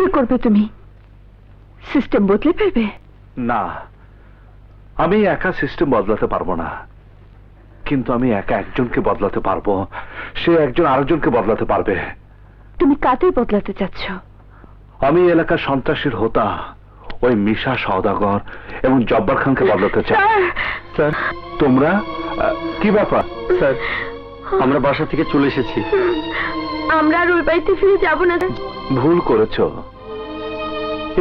কি করবে তুমি? সিস্টেম বদলে ফেলবে? না, আমি একা সিস্টেম বদলাতে পারবো না, কিন্তু আমি একা একজনকে বদলাতে পারবো, সে একজন আরেকজনকে বদলাতে পারবে। তুমি কাকে বদলাতে চাচ্ছ? আমি এলাকার সন্ত্রাসীর হোতা ওই মিশা সওদাগর এবং জব্বার খানকে বদলাতে চাই। স্যার, তোমরা কি ব্যাপার? স্যার, আমরা বাসা থেকে চলে এসেছি। আমরা আর ওই বাড়িতে ফিরে যাব না। ভুল করেছো,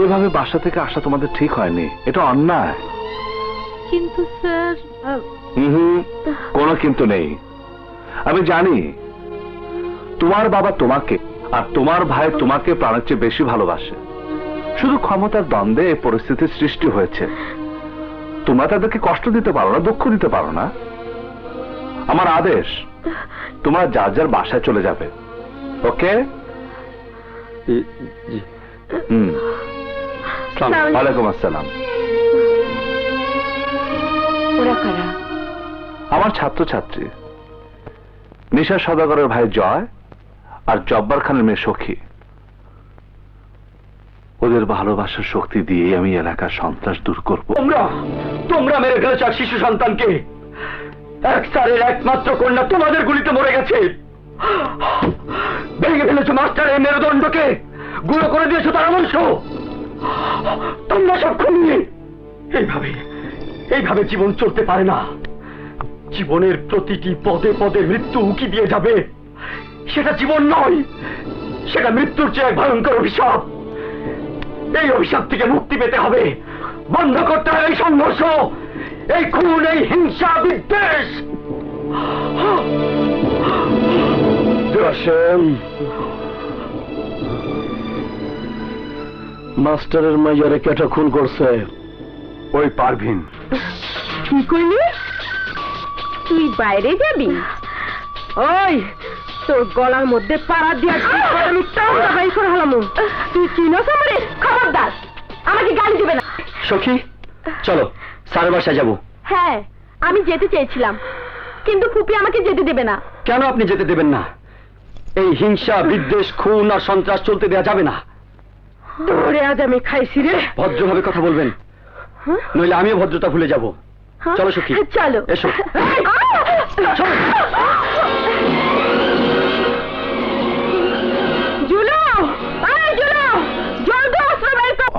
এভাবে বাসা থেকে আসা তোমাদের ঠিক হয়নি, এটা অন্যায়। কিন্তু স্যার, কোনো কিন্তু নেই। আমি জানি তোমার বাবা তোমাকে আর তোমার ভাই তোমাকে প্রাণের চেয়ে বেশি ভালোবাসে, শুধু ক্ষমতার দ্বন্দ্বে এই পরিস্থিতির সৃষ্টি হয়েছে। তোমরা তাদেরকে কষ্ট দিতে পারো না, দুঃখ দিতে পারো না। আমার আদেশ, তোমরা যার যার বাসায় চলে যাবে। ওকে? ওয়ালাইকুম আসসালাম। ওরা কারা? আমার ছাত্রছাত্রী, মিশা সওদাগরের ভাই জয় আর জব্বার খানের মেয়ে সখী। ওদের ভালোবাসার শক্তি দিয়ে আমি এলাকার সন্ত্রাস দূর করব। তোমরা মেরে ফেলেছ এক শিশু সন্তানকে। এক স্যারের একমাত্র কন্যা তোমাদের গুলিতে মরে গেছে। ভেঙে ফেলেছো মাস্টারের মেরুদণ্ডকে, গুঁড়ো করে দিয়েছো তার অংশ। তোমরা সব খুনি। এইভাবে জীবন চলতে পারে না। জীবনের প্রতিটি পদে পদে মৃত্যু উকি দিয়ে যাবে। সেটা জীবন নয়, সেটা মৃত্যুর চেয়ে এক ভয়ঙ্কর অভিশাপ। এই অভিশাপ থেকে মুক্তি পেতে হবে। বন্ধ করতে হবে এই সংঘর্ষ, এই খুন, এই হিংসা, বিদ্বেষ। মাস্টারের মাইয়ারে কেটা খুন করছে? ওই পারভিন। কি করলি? তুই বাইরে যাবি? ওই তোর গলার মধ্যে পাড়া দিয়ে আমি টাউনটা বাইর করে হলাম। তুই চিনস আমারে? খবরদার, আমাকে গালি দিবে না। সখী, চলো স্যারের বাসায় যাবো। হ্যাঁ, আমি যেতে চেয়েছিলাম, কিন্তু ফুপি আমাকে যেতে দেবে না। কেন আপনি যেতে দেবেন না? এই হিংসা, বিদ্বেষ, খুন আর সন্ত্রাস চলতে দেওয়া যাবে না। তোরে আজ আমি খাইছি রে। ভদ্রভাবে কথা বলবেন, নইলে আমিও ভদ্রতা ভুলে যাব। চলো সখী, চলো। এসো। জুলো, জুলো, জলদি অস্ত্র বের কর।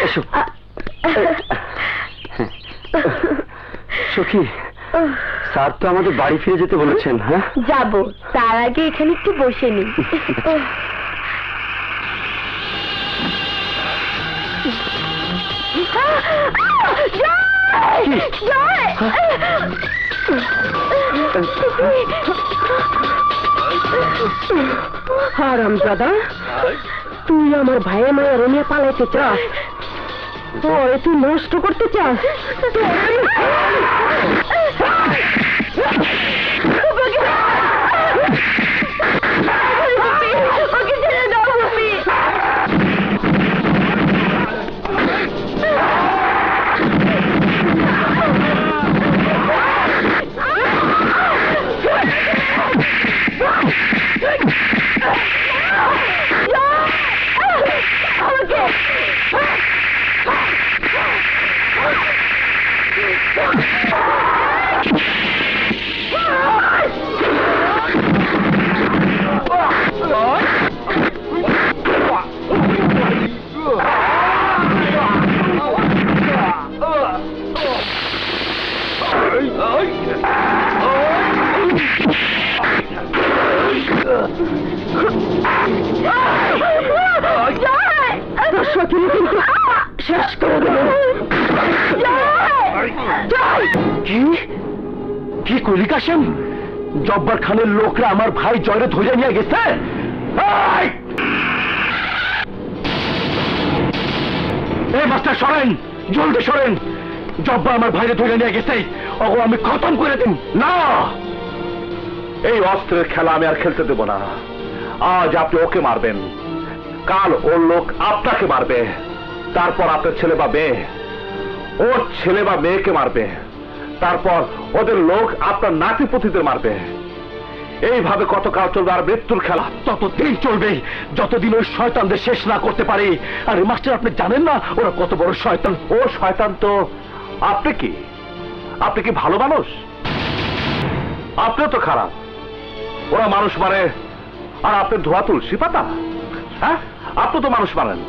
এসো। সখী, স্যার তো আমাদের বাড়ি ফিরে যেতে বলেছেন। হ্যাঁ, যাবো, তার আগে এখানে একটু বসে নি। হারামজাদা, তুই আমার ভাইয়ে মায়ের নিয়ে পালাইতে চাস? ওরে তুই নষ্ট করতে চাস? ওকে ছেড়ে দাও ফুপি। শেষ করে দেব। কি কইলি কাশেম? জব্বার খানের লোকরা আমার ভাই জয়রে ধরে নিয়ে গেছে। এই মাস্টার সরেন, জলদি সরেন। জব্বার আমার ভাইরে ধরে নিয়ে গেছে, ওকে আমি খতম করে দিন। না, এই অস্ত্রের খেলা আমি আর খেলতে দেব না। আজ আপনি ওকে মারবেন, কাল ওর লোক আপনাকে মারবে, তারপর আপনার ছেলে বা মেয়ে ওর ছেলে বা মেয়েকে মারবে, তারপর ওদের লোক আপনার নাতিপুতিদের মারবে। এইভাবে কতকাল চলবে আর মৃত্যুর খেলা? ততদিন চলবে যতদিন ওই শয়তানদের শেষ না করতে পারি। আরে মাস্টার, আপনি জানেন না ওরা কত বড় শয়তান? ও শয়তান তো আপনি কি? আপনি কি ভালো মানুষ? আপনিও তো খারাপ। ওরা মানুষ মারে আর আপনি ধোয়া তুলসী পাতা। হ্যাঁ, আপনি তো মানুষ মারেন।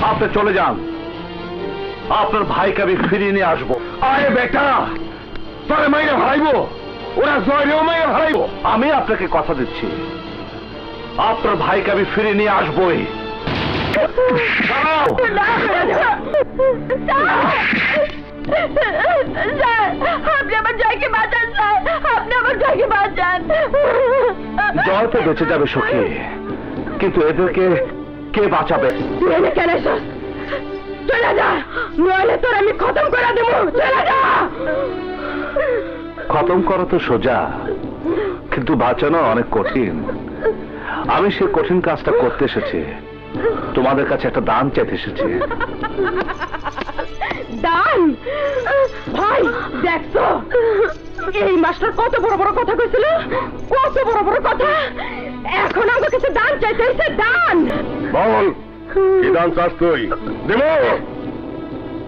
আপনি চলে যান, আপনার ভাইকে আমি ফিরিয়ে নিয়ে আসবো। আরে বেটা, তোরে মাইরে হারাইবো, ওরা জয়রেও মাইরে হারাইবো। আমি আপনাকে কথা দিচ্ছি, আপনার ভাইকে আমি ফিরিয়ে নিয়ে আসবোই। দাঁড়াও। আপনি আমার জয়কে বাঁচান স্যার, আপনি আমার জয়কে বাঁচান। জয় তো বেঁচে যাবে সখী, কিন্তু এদেরকে কে বাঁচাবে? তুই এনে কেন এসেছিস? চলে যা, নইলে তোর আমি খতম করে দেবো। চলে যা। খতম করা তো সোজা, কিন্তু বাঁচানো অনেক কঠিন। আমি সে কঠিন কাজটা করতে এসেছি। তোমাদের কাছে একটা দান চাইতে এসেছি। দান? ভাই দেখছো এই মাস্টার কত বড় বড় কথা কইছিল, কত বড় বড় কথা। এখন আমাকে কিছু দান চাইতে এসে দান। বল, কি দান চাস তুই? দেব।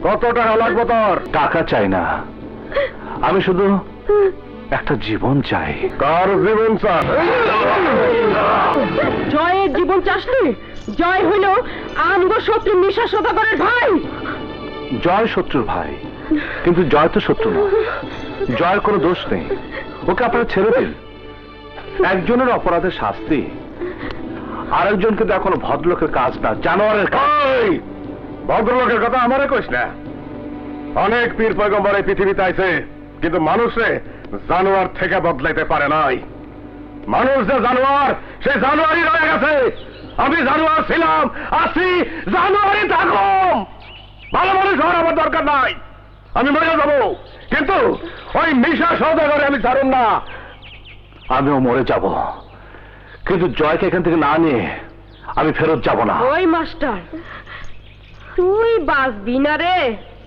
কত টাকা লাগবে তোর? টাকা চাই না, আমি শুধু একটা জীবন চাই। কার জীবন চাস? জয়ের জীবন চাস তুই? জয় হইল আমগো শত্রু নিশা সদাগরের ভাই। জয় শত্রুর ভাই, কিন্তু জয় তো শত্রু না। জয়ের কোনো দোষ নেই, ওকে আপনারা ছেড়ে দিন। একজনের অপরাধের শাস্তি আরেকজনকে দেওয়া কোনো ভদ্রলোকের কাজ না, জানোয়ারের কাজ। এই, ভদ্রলোকের কথা আমারে কইস না। অনেক পীর পয়গম্বর এই পৃথিবীতে আইছে, কিন্তু মানুষে জানোয়ার থেকে বদলাইতে পারে নাই। মানুষ যে জানোয়ার, সে জানোয়ারই রয়ে গেছে। আমি জানোয়ার ছিলাম, আছি, জানোয়ারই থাকুম। ভালো মানুষ হওয়ার আমার দরকার নাই, আমি মরে যাবো, কিন্তু ওই মিশা সওদাগরে আমি ছাড়ুম না। আমিও মরে যাব, কিন্তু জয়কে এখান থেকে না নিয়ে আমি ফেরত যাব না। ওই মাস্টার, তুই বাঁচবি না রে,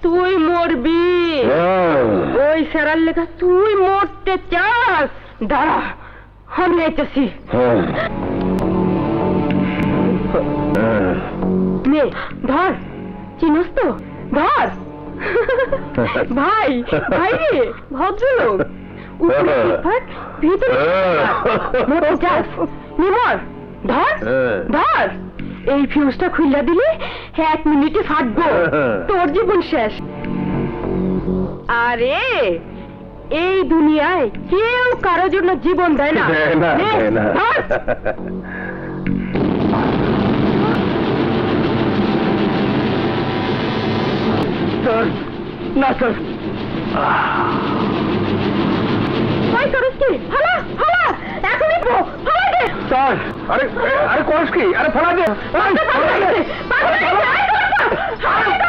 তুই মরবি। ওই সেরার লেখা তুই মরতে চাস? দাঁড়া, আমি এসেছি। নে ধর, চিনিস তো? ধর। ভাই, ভাই রে, ভদ্রলোক। উপরে ফিটফাট, ভিতরে ফিটফাট। মরতে চাস? নে মর, ধর ধর। এই ফিউজটা খুইলা দিলে 1 মিনিটে ফাটবো, তোর জীবন শেষ। আরে এই দুনিয়ায় কেউ কারোর জন্য জীবন দেয় না। নে, ধর। স্যার, না স্যার। ভাই করস কি? হালা হালা, এখনই পো, হালা দে। স্যার, আরে আরে করস কি? আরে ফেলা দে। পাগল হয়ে গেছে, পাগল হয়ে গেছে, আয় ধর, হালা